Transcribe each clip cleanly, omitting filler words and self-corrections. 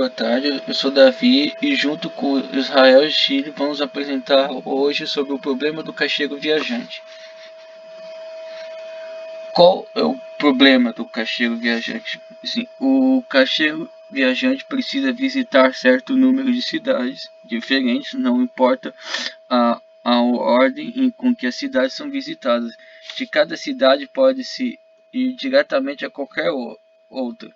boa tarde. Eu sou Davi e junto com Israel Chile vamos apresentar hoje sobre o problema do caixeiro viajante. Qual é o problema do caixeiro viajante? Assim, o caixeiro viajante precisa visitar certo número de cidades diferentes, não importa a ordem com que as cidades são visitadas. De cada cidade pode-se ir diretamente a qualquer outra.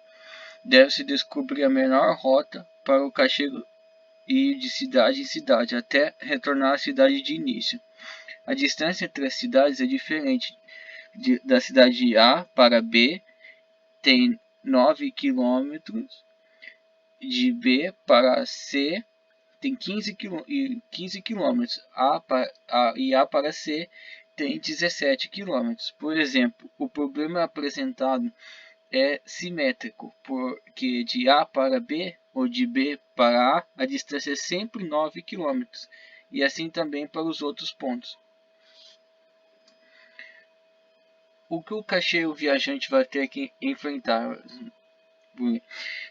Deve-se descobrir a menor rota para o caixeiro ir de cidade em cidade, até retornar à cidade de início. A distância entre as cidades é diferente. Da cidade A para B tem 9 km, de B para C tem 15 km, e A para C tem 17 km. Por exemplo, o problema apresentado é simétrico, porque de A para B ou de B para A, a distância é sempre 9 km, e assim também para os outros pontos. O que o caixeiro viajante vai ter que enfrentar?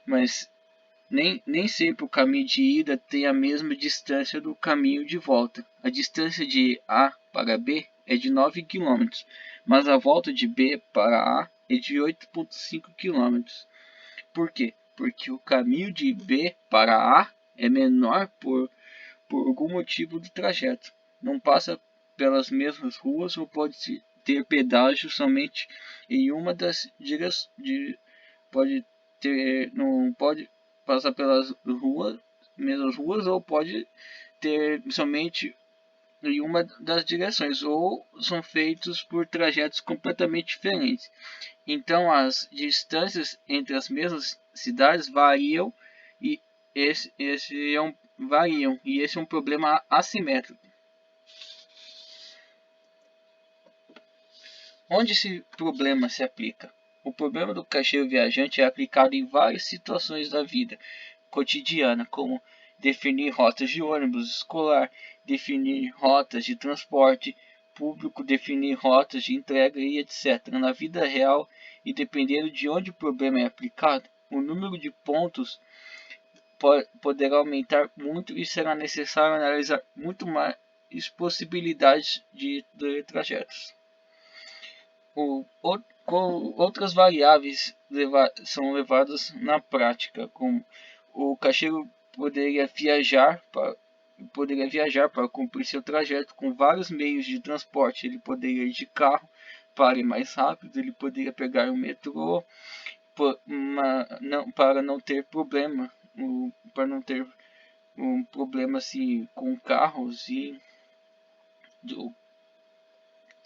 Mas nem sempre o caminho de ida tem a mesma distância do caminho de volta. A distância de A para B é de 9 km, mas a volta de B para A é de 8,5 km. Por quê? Porque o caminho de B para A é menor por algum motivo do trajeto. Não passa pelas mesmas ruas ou pode ter pedágio somente em uma das direções. Não pode passar pelas mesmas ruas ou pode ter somente em uma das direções, ou são feitos por trajetos completamente diferentes. Então as distâncias entre as mesmas cidades variam e esse é um problema assimétrico. Onde esse problema se aplica? O problema do caixeiro viajante é aplicado em várias situações da vida cotidiana, como definir rotas de ônibus escolar, definir rotas de transporte público, definir rotas de entrega e etc. Na vida real, e dependendo de onde o problema é aplicado, o número de pontos poderá aumentar muito e será necessário analisar muito mais possibilidades de trajetos. Outras variáveis são levadas na prática, como o caixeiro poderia viajar para cumprir seu trajeto com vários meios de transporte. Ele poderia ir de carro para ir mais rápido, ele poderia pegar o metrô para não ter problema, um problema assim com carros e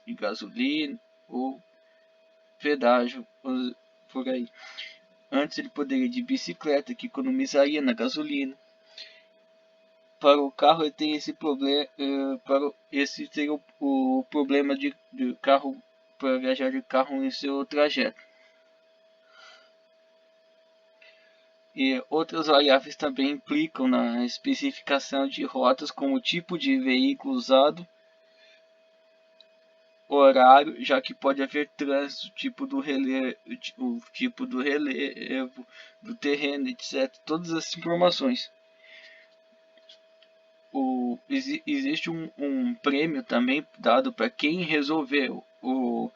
gasolina ou pedágio por aí. Antes ele poderia ir de bicicleta, que economizaria na gasolina. Para o carro ele tem esse problema, esse seria o problema de carro, para viajar de carro em seu trajeto. E outras variáveis também implicam na especificação de rotas, como o tipo de veículo usado, horário, já que pode haver trânsito, o tipo do relevo, do terreno, etc. Todas essas informações. Existe um prêmio também dado para quem resolver o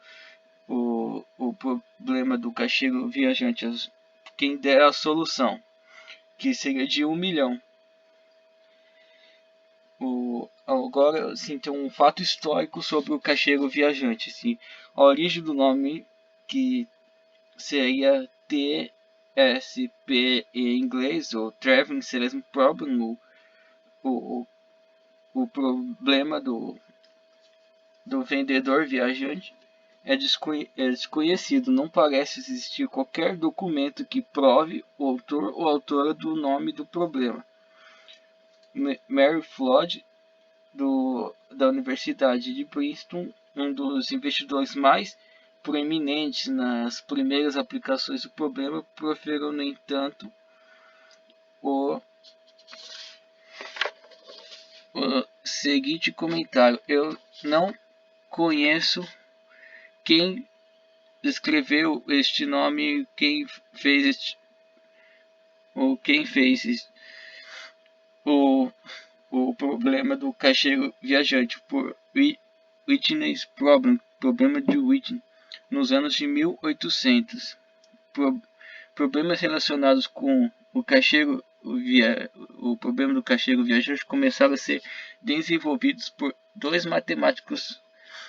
problema do caixeiro viajante, quem der a solução, que seria de 1 milhão. Agora, assim, tem um fato histórico sobre o caixeiro viajante. Assim, a origem do nome, que seria TSP em inglês, ou Traveling Salesman Problem, o problema do vendedor viajante, é desconhecido. Não parece existir qualquer documento que prove o autor ou autora do nome do problema. Mary Flood, da Universidade de Princeton, um dos investidores mais proeminentes nas primeiras aplicações do problema, proferiu, no entanto, o seguinte comentário: eu não conheço quem escreveu este nome, quem fez quem fez o, o problema do caixeiro viajante por Whitney's problema de Whitney, nos anos de 1800. Pro, problemas relacionados com o problema do caixeiro viajante começaram a ser desenvolvidos por dois matemáticos,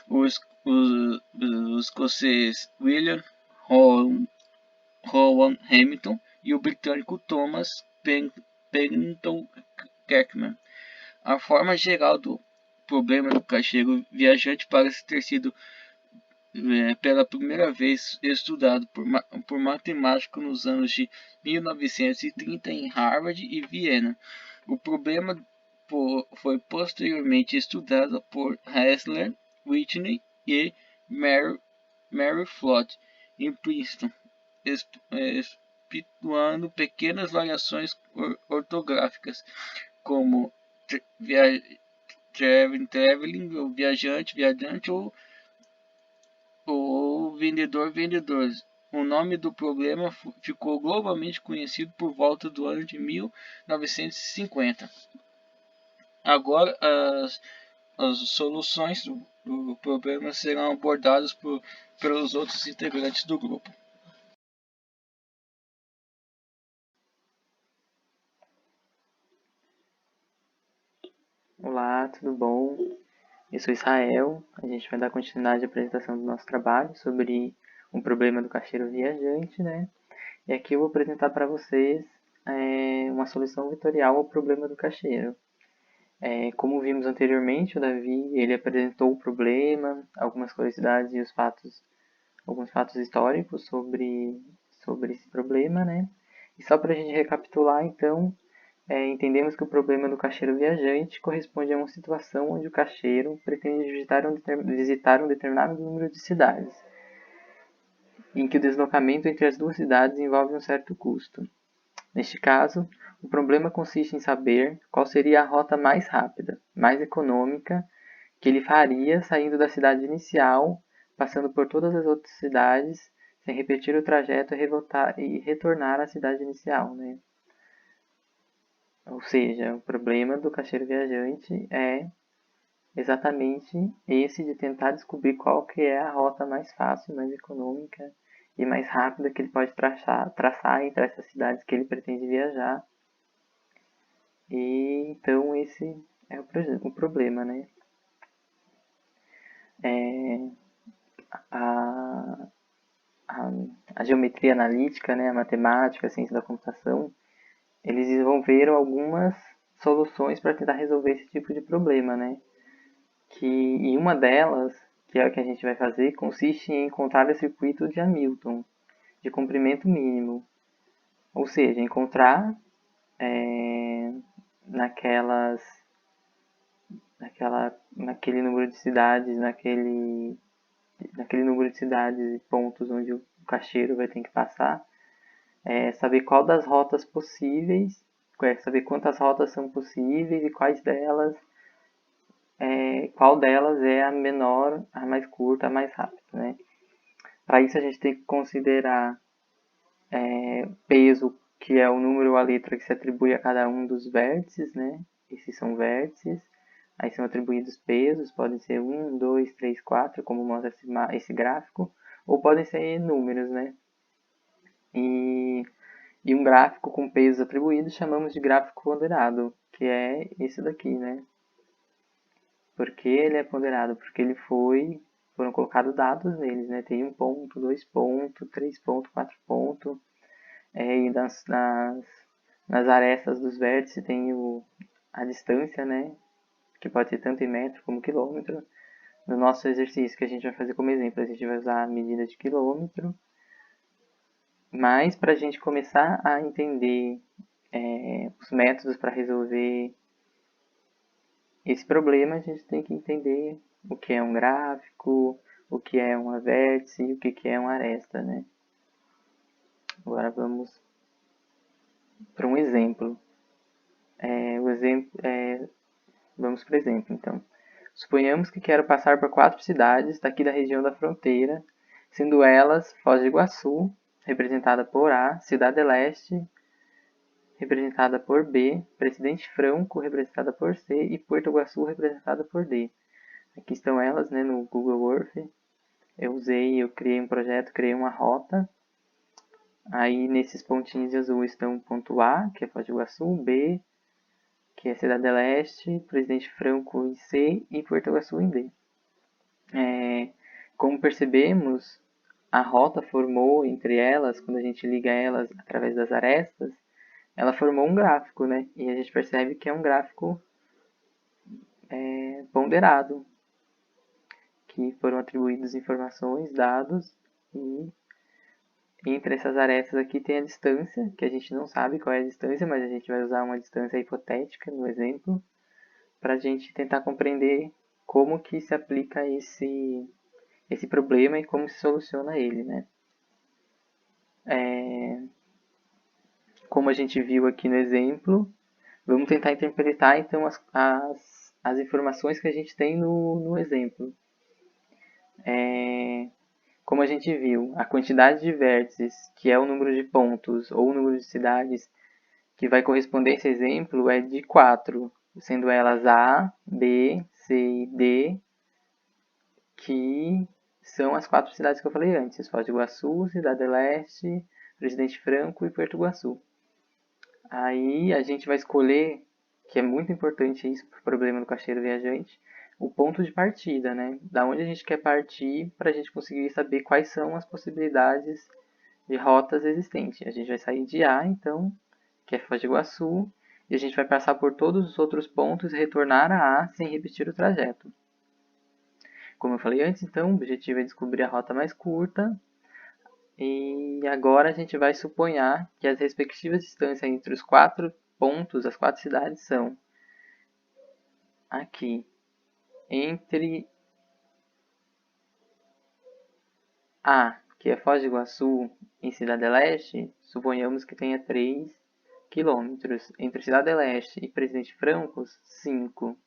os escoceses William Rowan Hamilton e o britânico Thomas Pennington Kirkman. A forma geral do problema do caixeiro viajante parece ter sido pela primeira vez estudado por matemáticos nos anos de 1930 em Harvard e Viena. O problema foi posteriormente estudado por Hassler, Whitney e Mary Flood em Princeton, excetuando pequenas variações ortográficas, como traveling, ou viajante, ou vendedor. O nome do problema ficou globalmente conhecido por volta do ano de 1950. Agora, as soluções do problema serão abordadas pelos outros integrantes do grupo. Olá, tudo bom? Eu sou Israel. A gente vai dar continuidade à apresentação do nosso trabalho sobre um problema do caixeiro viajante, né? E aqui eu vou apresentar para vocês uma solução vetorial ao problema do caixeiro. Como vimos anteriormente, o Davi ele apresentou o problema, algumas curiosidades e alguns fatos históricos sobre esse problema, né? E só para a gente recapitular, então, entendemos que o problema do caixeiro viajante corresponde a uma situação onde o caixeiro pretende visitar um determinado número de cidades, em que o deslocamento entre as duas cidades envolve um certo custo. Neste caso, o problema consiste em saber qual seria a rota mais rápida, mais econômica, que ele faria saindo da cidade inicial, passando por todas as outras cidades, sem repetir o trajeto e retornar à cidade inicial, né? Ou seja, o problema do caixeiro viajante é exatamente esse de tentar descobrir qual que é a rota mais fácil, mais econômica e mais rápida que ele pode traçar entre essas cidades que ele pretende viajar. E então esse é o problema, né? A, a geometria analítica, né, a matemática, a ciência da computação, eles desenvolveram algumas soluções para tentar resolver esse tipo de problema, né? E uma delas, que é a que a gente vai fazer, consiste em encontrar o circuito de Hamilton, de comprimento mínimo. Ou seja, encontrar naquelas, naquele número de cidades, naquele número de cidades e pontos onde o caixeiro vai ter que passar, saber qual das rotas possíveis, saber quantas rotas são possíveis e qual delas é a menor, a mais curta, a mais rápida, né? Para isso a gente tem que considerar peso, que é o número ou a letra que se atribui a cada um dos vértices, né? Esses são vértices. Aí são atribuídos pesos, podem ser 1, 2, 3, 4, como mostra esse gráfico, ou podem ser números, né? E um gráfico com pesos atribuídos chamamos de gráfico ponderado, que é esse daqui, né? Por que ele é ponderado? Porque foram colocados dados neles, né? Tem 1 ponto, 2 pontos, 3 pontos, 4 pontos. E nas arestas dos vértices tem a distância, né? Que pode ser tanto em metro como quilômetro. No nosso exercício que a gente vai fazer como exemplo, a gente vai usar a medida de quilômetro. Mas para a gente começar a entender os métodos para resolver esse problema, a gente tem que entender o que é um gráfico, o que é uma vértice e o que é uma aresta, né? Agora vamos para um exemplo. Vamos para o exemplo, então. Suponhamos que quero passar por 4 cidades daqui da região da fronteira, sendo elas Foz do Iguaçu, representada por A, Cidade Leste, representada por B, Presidente Franco, representada por C, e Porto Iguaçu, representada por D. Aqui estão elas, né, no Google Earth. Eu criei um projeto, criei uma rota. Aí, nesses pontinhos azul estão o ponto A, que é Foz do Iguaçu, B, que é Cidade Leste, Presidente Franco em C e Porto Iguaçu em D. Como percebemos, a rota formou entre elas, quando a gente liga elas através das arestas, ela formou um gráfico, né? E a gente percebe que é um gráfico ponderado, que foram atribuídos informações, dados, e entre essas arestas aqui tem a distância, que a gente não sabe qual é a distância, mas a gente vai usar uma distância hipotética no exemplo, para a gente tentar compreender como que se aplica esse problema e como se soluciona ele, né? Como a gente viu aqui no exemplo, vamos tentar interpretar então as informações que a gente tem no exemplo. Como a gente viu, a quantidade de vértices, que é o número de pontos ou o número de cidades que vai corresponder a esse exemplo, é de 4, sendo elas A, B, C e D, que são as 4 cidades que eu falei antes: Foz do Iguaçu, Cidade Leste, Presidente Franco e Porto Iguaçu. Aí a gente vai escolher, que é muito importante isso para o problema do caixeiro viajante, o ponto de partida, né? Da onde a gente quer partir para a gente conseguir saber quais são as possibilidades de rotas existentes. A gente vai sair de A, então, que é Foz do Iguaçu, e a gente vai passar por todos os outros pontos e retornar a A sem repetir o trajeto. Como eu falei antes, então, o objetivo é descobrir a rota mais curta. E agora a gente vai suponhar que as respectivas distâncias entre os 4 pontos, as 4 cidades, são aqui entre A, que é Foz do Iguaçu, e Cidade Leste, suponhamos que tenha 3 quilômetros. Entre Cidade Leste e Presidente Franco, 5.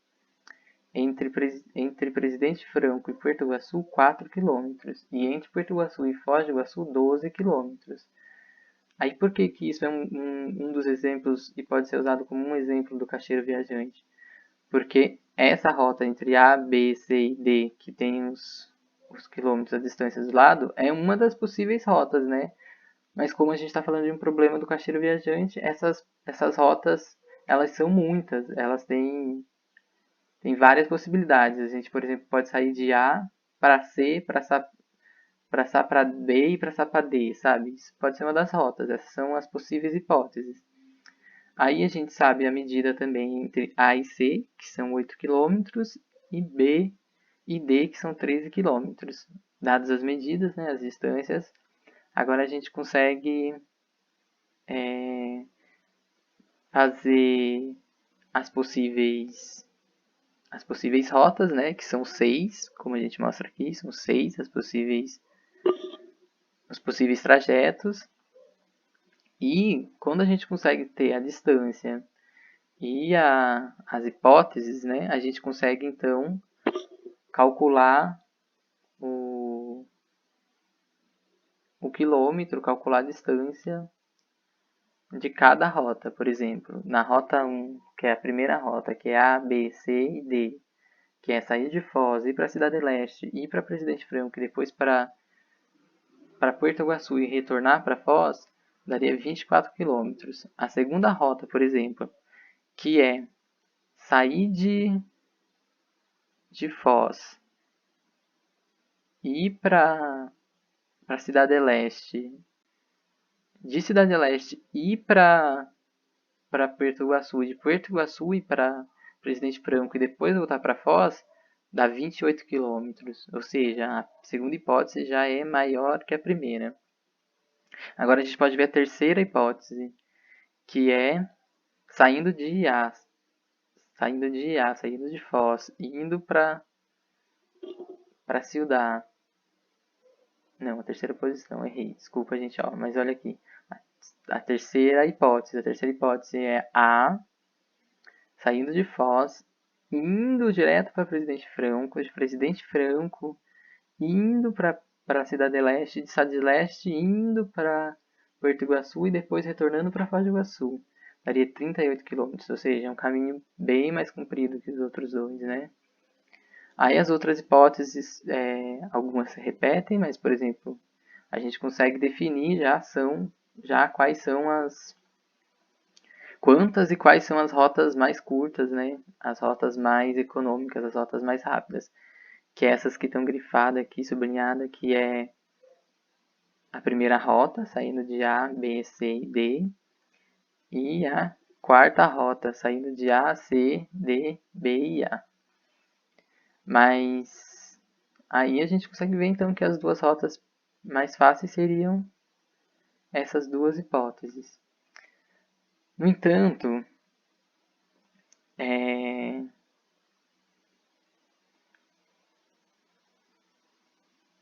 Entre Presidente Franco e Porto Iguaçu, 4 quilômetros. E entre Porto Iguaçu e Foz do Iguaçu, 12 quilômetros. Aí por que isso é um dos exemplos e pode ser usado como um exemplo do caixeiro viajante? Porque essa rota entre A, B, C e D, que tem os quilômetros, a distância do lado, é uma das possíveis rotas, né? Mas como a gente está falando de um problema do caixeiro viajante, essas rotas, elas são muitas, elas têm várias possibilidades. A gente, por exemplo, pode sair de A para C, para B e para D, sabe? Isso pode ser uma das rotas, essas são as possíveis hipóteses. Aí a gente sabe a medida também entre A e C, que são 8 km, e B e D, que são 13 km. Dadas as medidas, né, as distâncias, agora a gente consegue fazer as possíveis rotas, né, que são 6, como a gente mostra aqui, são 6 os possíveis trajetos. E quando a gente consegue ter a distância e as hipóteses, né, a gente consegue então calcular o quilômetro, calcular a distância de cada rota. Por exemplo, na rota 1, que é a primeira rota, que é A, B, C e D, que é sair de Foz, ir para a Cidade Leste, ir para Presidente Franco e depois para Porto Iguaçu e retornar para Foz, daria 24 quilômetros. A segunda rota, por exemplo, que é sair de Foz e ir para Cidade Leste, de Cidade Leste ir para Porto Iguaçu, de Porto Iguaçu ir para Presidente Franco e depois voltar para Foz, dá 28 quilômetros. Ou seja, a segunda hipótese já é maior que a primeira. Agora a gente pode ver a terceira hipótese, que é saindo de A, saindo de Foz, indo para Ciudad. Não, a terceira posição, errei. Desculpa, gente, ó, mas olha aqui. A terceira hipótese é A, saindo de Foz, indo direto para Presidente Franco, de Presidente Franco, indo para a Cidade Leste, de Cidade Leste, indo para Porto Iguaçu e depois retornando para Foz do Iguaçu. daria 38 km, ou seja, é um caminho bem mais comprido que os outros dois, né? Aí as outras hipóteses, algumas se repetem, mas, por exemplo, a gente consegue definir já quais são quantas e quais são as rotas mais curtas, né? As rotas mais econômicas, as rotas mais rápidas, que é essas que estão grifadas aqui, sublinhadas, que é a primeira rota, saindo de A, B, C e D, e a quarta rota, saindo de A, C, D, B e A. Mas aí a gente consegue ver então que as duas rotas mais fáceis seriam essas duas hipóteses. No entanto,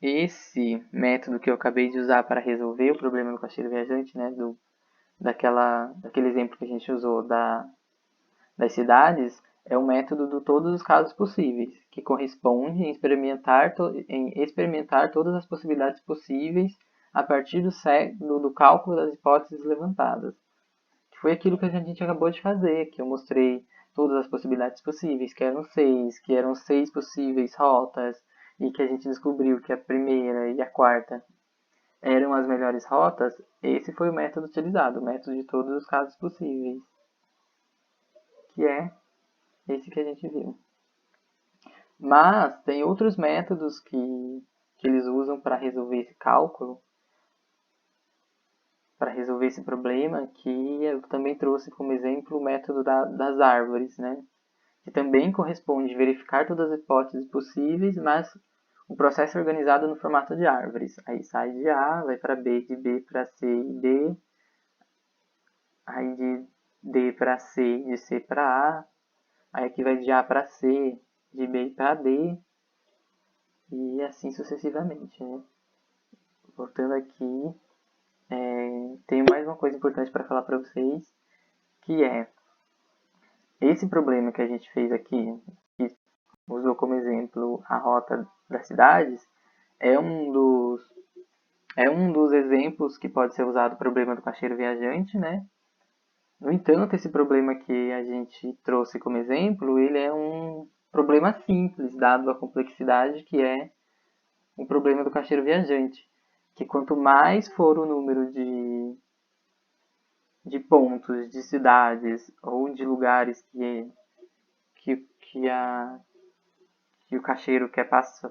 esse método que eu acabei de usar para resolver o problema do caixeiro viajante, né, daquele exemplo que a gente usou das cidades, é o método de todos os casos possíveis, que corresponde em experimentar todas as possibilidades possíveis a partir do cálculo das hipóteses levantadas. Que foi aquilo que a gente acabou de fazer, que eu mostrei todas as possibilidades possíveis, que eram seis possíveis rotas, e que a gente descobriu que a primeira e a quarta eram as melhores rotas. Esse foi o método utilizado, o método de todos os casos possíveis, que é esse que a gente viu. Mas tem outros métodos que eles usam para resolver esse cálculo, para resolver esse problema, que eu também trouxe como exemplo o método das árvores, né? Que também corresponde a verificar todas as hipóteses possíveis, mas o processo é organizado no formato de árvores. Aí sai de A, vai para B, de B para C e D, aí de D para C, de C para A, aí aqui vai de A para C, de B para D, e assim sucessivamente, né? Voltando aqui, tenho mais uma coisa importante para falar para vocês, que é esse problema que a gente fez aqui, que usou como exemplo a rota das cidades, é um dos exemplos que pode ser usado o problema do caixeiro viajante, né? No entanto, esse problema que a gente trouxe como exemplo, ele é um problema simples, dado a complexidade que é o problema do caixeiro viajante. Que quanto mais for o número de pontos, de cidades ou de lugares que o caixeiro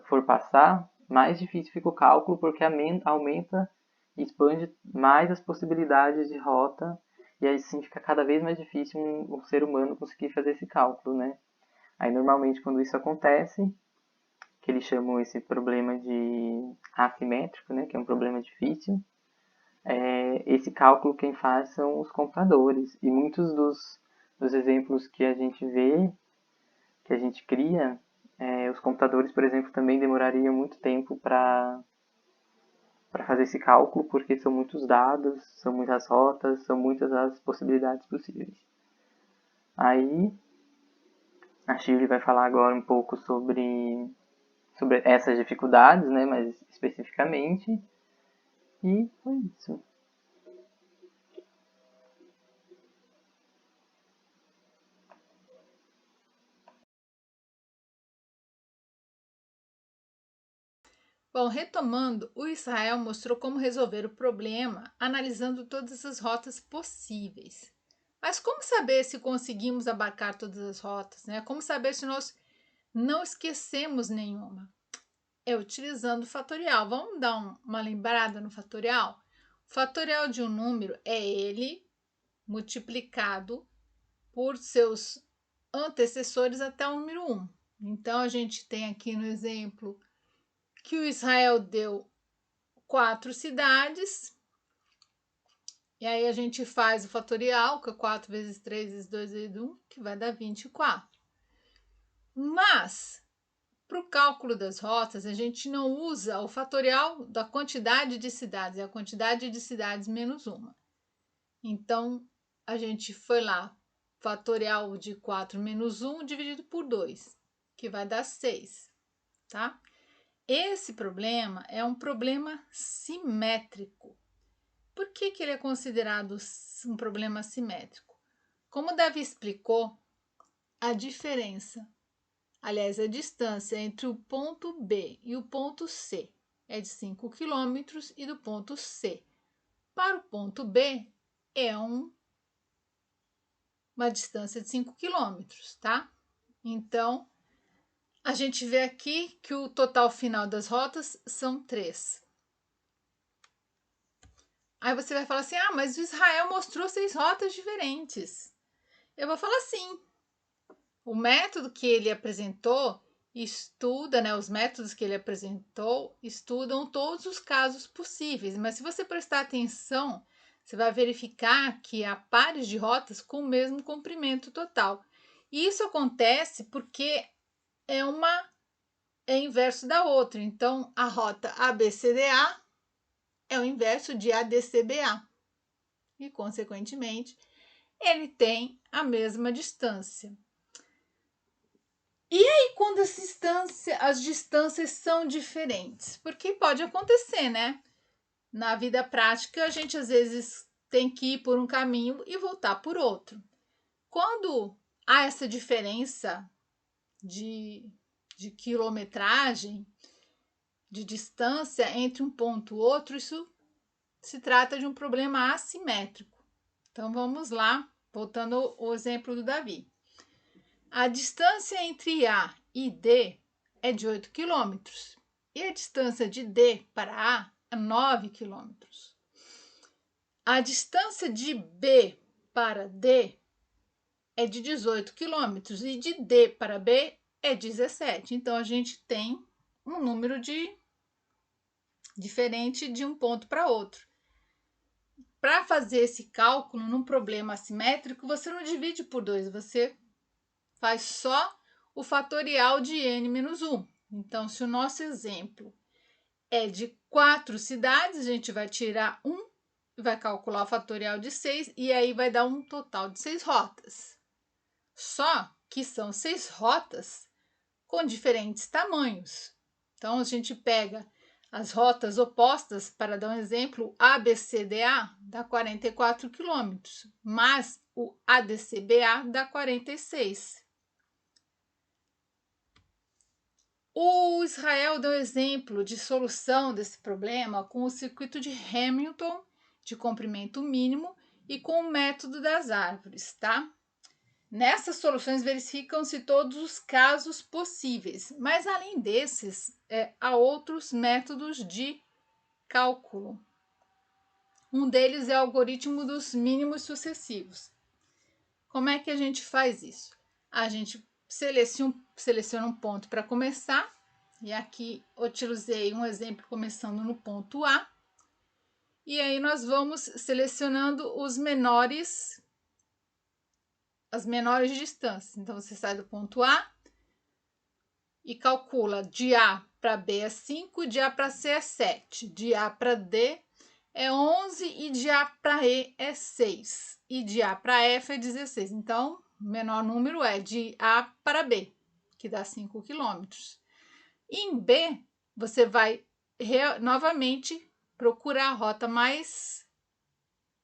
for passar, mais difícil fica o cálculo, porque aumenta e expande mais as possibilidades de rota, e aí sim fica cada vez mais difícil um ser humano conseguir fazer esse cálculo, né? Aí normalmente quando isso acontece, que eles chamam esse problema de assimétrico, né, que é um problema difícil, esse cálculo quem faz são os computadores. E muitos dos exemplos que a gente vê, que a gente cria, os computadores, por exemplo, também demorariam muito tempo para fazer esse cálculo, porque são muitos dados, são muitas rotas, são muitas as possibilidades possíveis. Aí, a Shirley vai falar agora um pouco sobre essas dificuldades, né, mais especificamente, e foi isso. Bom, retomando, o Israel mostrou como resolver o problema analisando todas as rotas possíveis. Mas como saber se conseguimos abarcar todas as rotas, né? Como saber se nós não esquecemos nenhuma? É utilizando o fatorial. Vamos dar uma lembrada no fatorial? O fatorial de um número é ele multiplicado por seus antecessores até o número 1. Então, a gente tem aqui no exemplo que o Israel deu 4 cidades, e aí a gente faz o fatorial, que é 4 vezes 3 vezes 2 vezes 1, que vai dar 24. Mas, para o cálculo das rotas, a gente não usa o fatorial da quantidade de cidades, é a quantidade de cidades menos uma. Então, a gente foi lá, fatorial de 4 menos 1 dividido por 2, que vai dar 6, tá? Esse problema é um problema simétrico. Por que ele é considerado um problema simétrico? Como Davi explicou, a diferença, aliás, a distância entre o ponto B e o ponto C é de 5 km e do ponto C para o ponto B é uma distância de 5 km, tá? Então, a gente vê aqui que o total final das rotas são 3. Aí você vai falar assim, mas o Israel mostrou 6 rotas diferentes. Eu vou falar assim, o método que ele apresentou estuda, né, os métodos que ele apresentou estudam todos os casos possíveis, mas se você prestar atenção, você vai verificar que há pares de rotas com o mesmo comprimento total. E isso acontece porque é inverso da outra. Então, a rota ABCDA é o inverso de ADCBA. E, consequentemente, ele tem a mesma distância. E aí, quando as distâncias são diferentes? Porque pode acontecer, né? Na vida prática, a gente às vezes tem que ir por um caminho e voltar por outro. Quando há essa diferença de quilometragem, de distância entre um ponto e outro, isso se trata de um problema assimétrico. Então vamos lá, voltando ao exemplo do Davi. A distância entre A e D é de 8 km e a distância de D para A é 9 km. A distância de B para D é de 18 km e de D para B é 17. Então a gente tem um número diferente de um ponto para outro. Para fazer esse cálculo num problema assimétrico, você não divide por 2, você faz só o fatorial de n-1. Então, se o nosso exemplo é de 4 cidades, a gente vai tirar 1, vai calcular o fatorial de 6 e aí vai dar um total de 6 rotas. Só que são 6 rotas com diferentes tamanhos. Então, a gente pega as rotas opostas, para dar um exemplo, ABCDA dá 44 km, mas o ADCBA dá 46. O Israel deu exemplo de solução desse problema com o circuito de Hamilton de comprimento mínimo e com o método das árvores, tá? Nessas soluções verificam-se todos os casos possíveis, mas além desses, há outros métodos de cálculo. Um deles é o algoritmo dos mínimos sucessivos. Como é que a gente faz isso? A gente seleciona um ponto para começar, e aqui utilizei um exemplo começando no ponto A, e aí nós vamos selecionando as menores distâncias. Então, você sai do ponto A e calcula de A para B é 5, de A para C é 7, de A para D é 11 e de A para E é 6, e de A para F é 16. Então, o menor número é de A para B, que dá 5 km. Em B, você vai novamente procurar a rota mais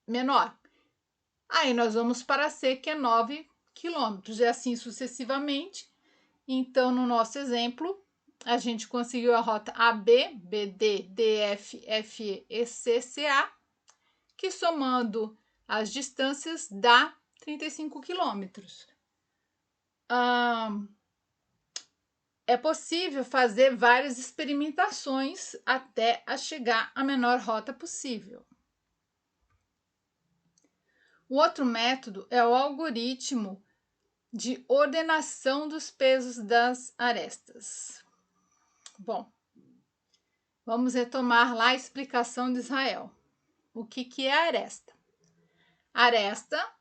menor. Aí nós vamos para C, que é 9 km, e assim sucessivamente. Então, no nosso exemplo, a gente conseguiu a rota AB, BD, DF, FE e CCA, que somando as distâncias dá 35 quilômetros. É possível fazer várias experimentações até a chegar à menor rota possível. O outro método é o algoritmo de ordenação dos pesos das arestas. Bom, vamos retomar lá a explicação de Israel. O que é a aresta? A aresta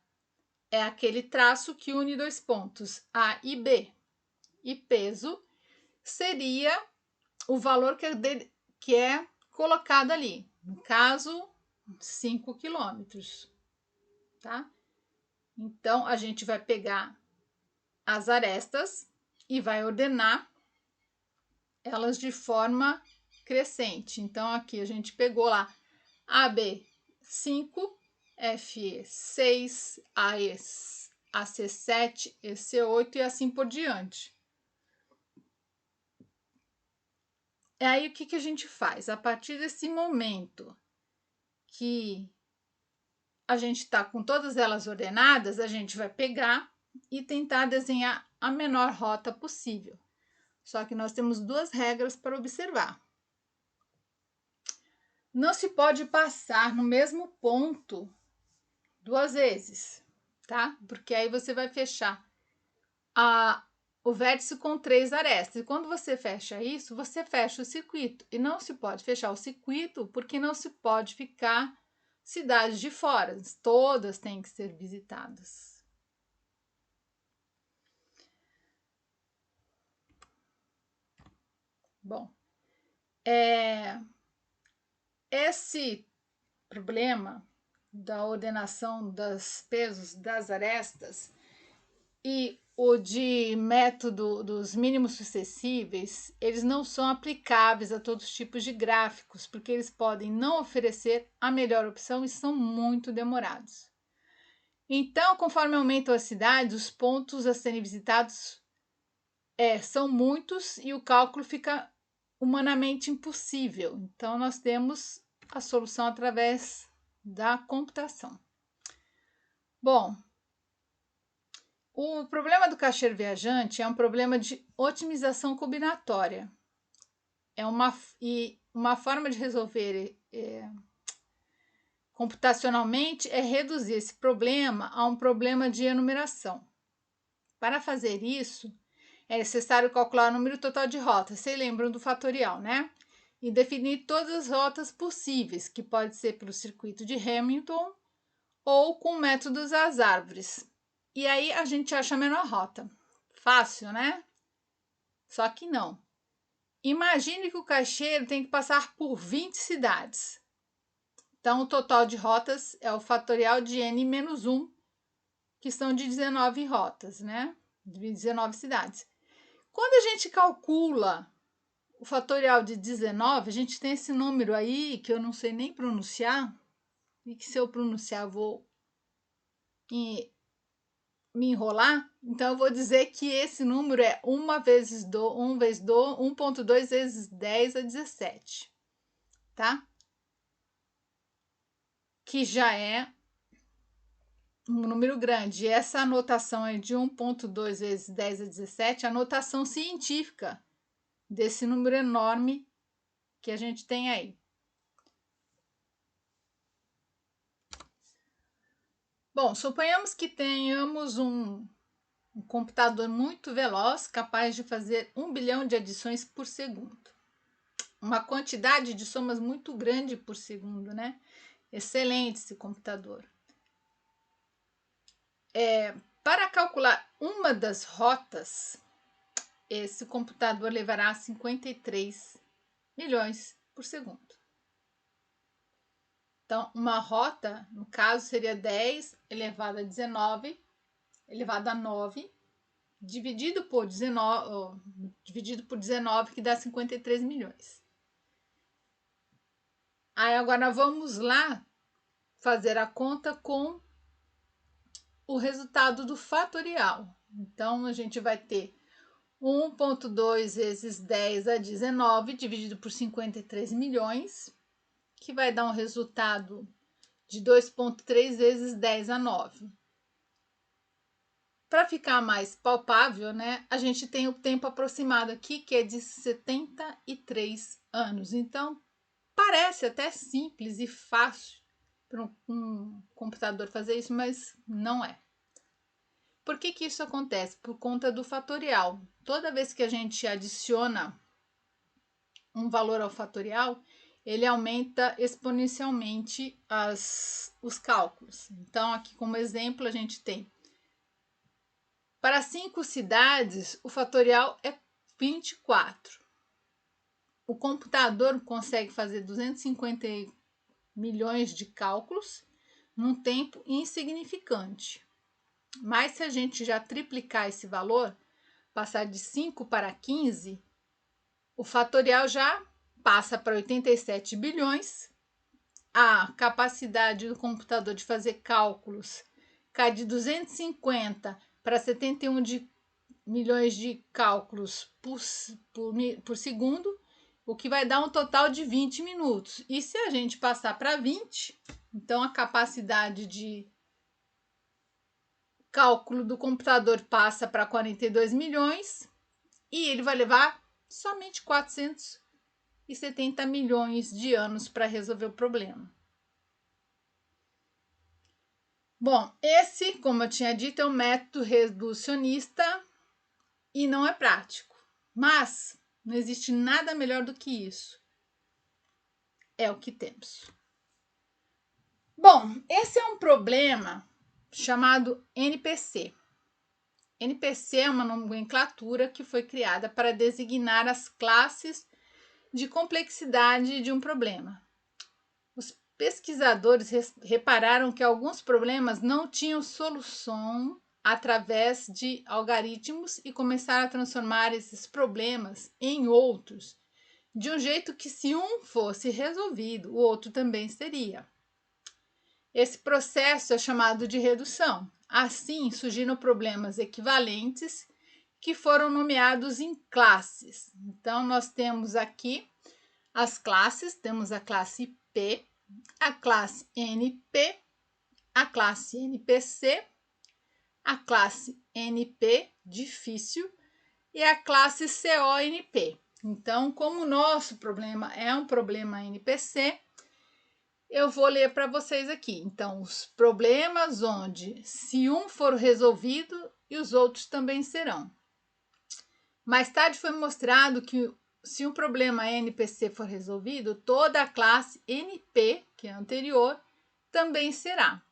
é aquele traço que une dois pontos A e B. E peso seria o valor que é colocado ali. No caso, 5 quilômetros. Tá? Então, a gente vai pegar as arestas e vai ordenar elas de forma crescente. Então, aqui a gente pegou lá AB 5, FE 6, AE AC7, EC8 e assim por diante. E aí, o que a gente faz? A partir desse momento que a gente está com todas elas ordenadas, a gente vai pegar e tentar desenhar a menor rota possível. Só que nós temos duas regras para observar. Não se pode passar no mesmo ponto duas vezes, tá? Porque aí você vai fechar o vértice com 3 arestas. E quando você fecha isso, você fecha o circuito. E não se pode fechar o circuito porque não se pode ficar cidades de fora. Todas têm que ser visitadas. Bom, esse problema da ordenação dos pesos das arestas e o de método dos mínimos sucessíveis, eles não são aplicáveis a todos os tipos de gráficos, porque eles podem não oferecer a melhor opção e são muito demorados. Então, conforme aumentam as cidades, os pontos a serem visitados são muitos e o cálculo fica humanamente impossível. Então, nós temos a solução através da computação. Bom, o problema do caixeiro viajante é um problema de otimização combinatória. É uma forma de resolver computacionalmente é reduzir esse problema a um problema de enumeração. Para fazer isso, é necessário calcular o número total de rotas. Vocês lembram do fatorial, né? E definir todas as rotas possíveis, que pode ser pelo circuito de Hamilton ou com métodos às árvores. E aí a gente acha a menor rota. Fácil, né? Só que não. Imagine que o caixeiro tem que passar por 20 cidades. Então, o total de rotas é o fatorial de n-1, que são de 19 rotas, né? De 19 cidades. Quando a gente calcula o fatorial de 19, a gente tem esse número aí que eu não sei nem pronunciar, e que se eu pronunciar eu vou me enrolar, então eu vou dizer que esse número é 1.2 vezes 10 a 17, tá? Que já é um número grande. E essa anotação é de 1.2 vezes 10 a 17, a anotação científica desse número enorme que a gente tem aí. Bom, suponhamos que tenhamos um computador muito veloz, capaz de fazer 1 bilhão de adições por segundo. Uma quantidade de somas muito grande por segundo, né? Excelente esse computador. Para calcular uma das rotas, esse computador levará 53 milhões por segundo. Então, uma rota, no caso, seria 10 elevado a 19, elevado a 9, dividido por 19, que dá 53 milhões. Aí, agora vamos lá fazer a conta com o resultado do fatorial. Então, a gente vai ter 1.2 vezes 10 a 19 dividido por 53 milhões, que vai dar um resultado de 2.3 vezes 10 a 9. Para ficar mais palpável, né, a gente tem o tempo aproximado aqui, que é de 73 anos. Então, parece até simples e fácil para um computador fazer isso, mas não é. Por que isso acontece? Por conta do fatorial. Toda vez que a gente adiciona um valor ao fatorial, ele aumenta exponencialmente os cálculos. Então, aqui como exemplo, a gente tem para 5 cidades, o fatorial é 24. O computador consegue fazer 250 milhões de cálculos num tempo insignificante. Mas se a gente já triplicar esse valor, passar de 5 para 15, o fatorial já passa para 87 bilhões. A capacidade do computador de fazer cálculos cai de 250 para 71 milhões de cálculos por segundo, o que vai dar um total de 20 minutos. E se a gente passar para 20, então a capacidade de cálculo do computador passa para 42 milhões e ele vai levar somente 470 milhões de anos para resolver o problema. Bom, esse, como eu tinha dito, é um método reducionista e não é prático, mas não existe nada melhor do que isso. É o que temos. Bom, esse é um problema chamado NPC. NPC é uma nomenclatura que foi criada para designar as classes de complexidade de um problema. Os pesquisadores repararam que alguns problemas não tinham solução através de algoritmos e começaram a transformar esses problemas em outros, de um jeito que, se um fosse resolvido, o outro também seria. Esse processo é chamado de redução. Assim, surgiram problemas equivalentes que foram nomeados em classes. Então, nós temos aqui as classes, temos a classe P, a classe NP, a classe NPC, a classe NP difícil e a classe CONP. Então, como o nosso problema é um problema NPC, eu vou ler para vocês aqui. Então, os problemas onde se um for resolvido e os outros também serão. Mais tarde foi mostrado que se um problema NPC for resolvido, toda a classe NP, que é anterior, também será.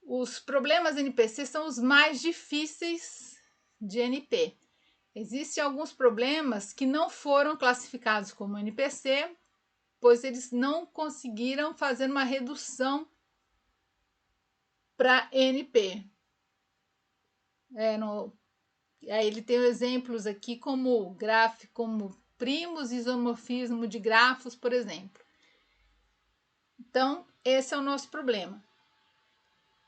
Os problemas NPC são os mais difíceis de NP. Existem alguns problemas que não foram classificados como NPC, pois eles não conseguiram fazer uma redução para NP. Aí ele tem exemplos aqui como gráfico, como primos, isomorfismo de grafos, por exemplo. Então, esse é o nosso problema.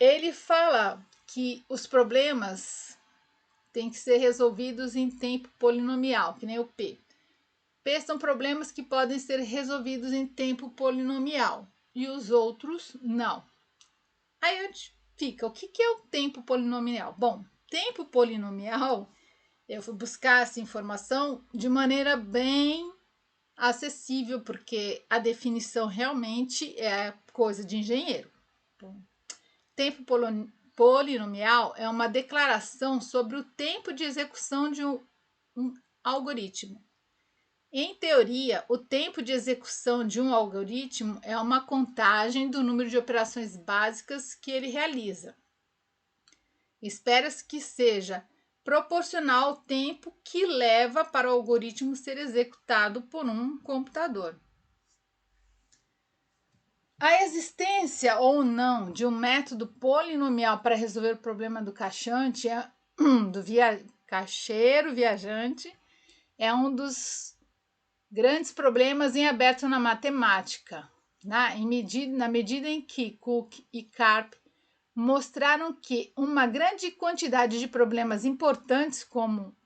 Ele fala que os problemas têm que ser resolvidos em tempo polinomial, que nem o P. P são problemas que podem ser resolvidos em tempo polinomial e os outros não. Aí onde fica? O que é o tempo polinomial? Bom, tempo polinomial, eu fui buscar essa informação de maneira bem acessível, porque a definição realmente é coisa de engenheiro. Bom, tempo polinomial é uma declaração sobre o tempo de execução de um algoritmo. Em teoria, o tempo de execução de um algoritmo é uma contagem do número de operações básicas que ele realiza. Espera-se que seja proporcional ao tempo que leva para o algoritmo ser executado por um computador. A existência ou não de um método polinomial para resolver o problema do caixante, caixeiro viajante, é um dos grandes problemas em aberto na matemática, na medida em que Cook e Karp mostraram que uma grande quantidade de problemas importantes, como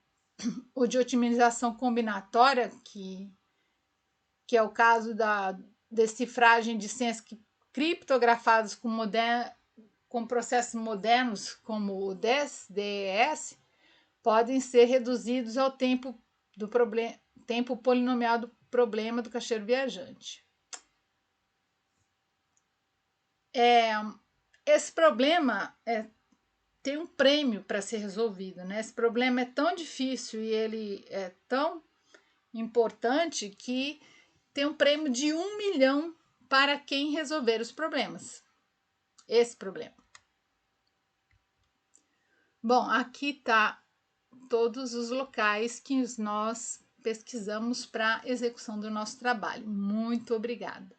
o de otimização combinatória, que é o caso da decifragem de senhas criptografadas com processos modernos, como o DES, podem ser reduzidos ao tempo polinomial do problema do caixeiro viajante. Esse problema tem um prêmio para ser resolvido, né? Esse problema é tão difícil e ele é tão importante que tem um prêmio de 1 milhão para quem resolver os problemas. Esse problema. Bom, aqui está todos os locais que nós pesquisamos para execução do nosso trabalho. Muito obrigada.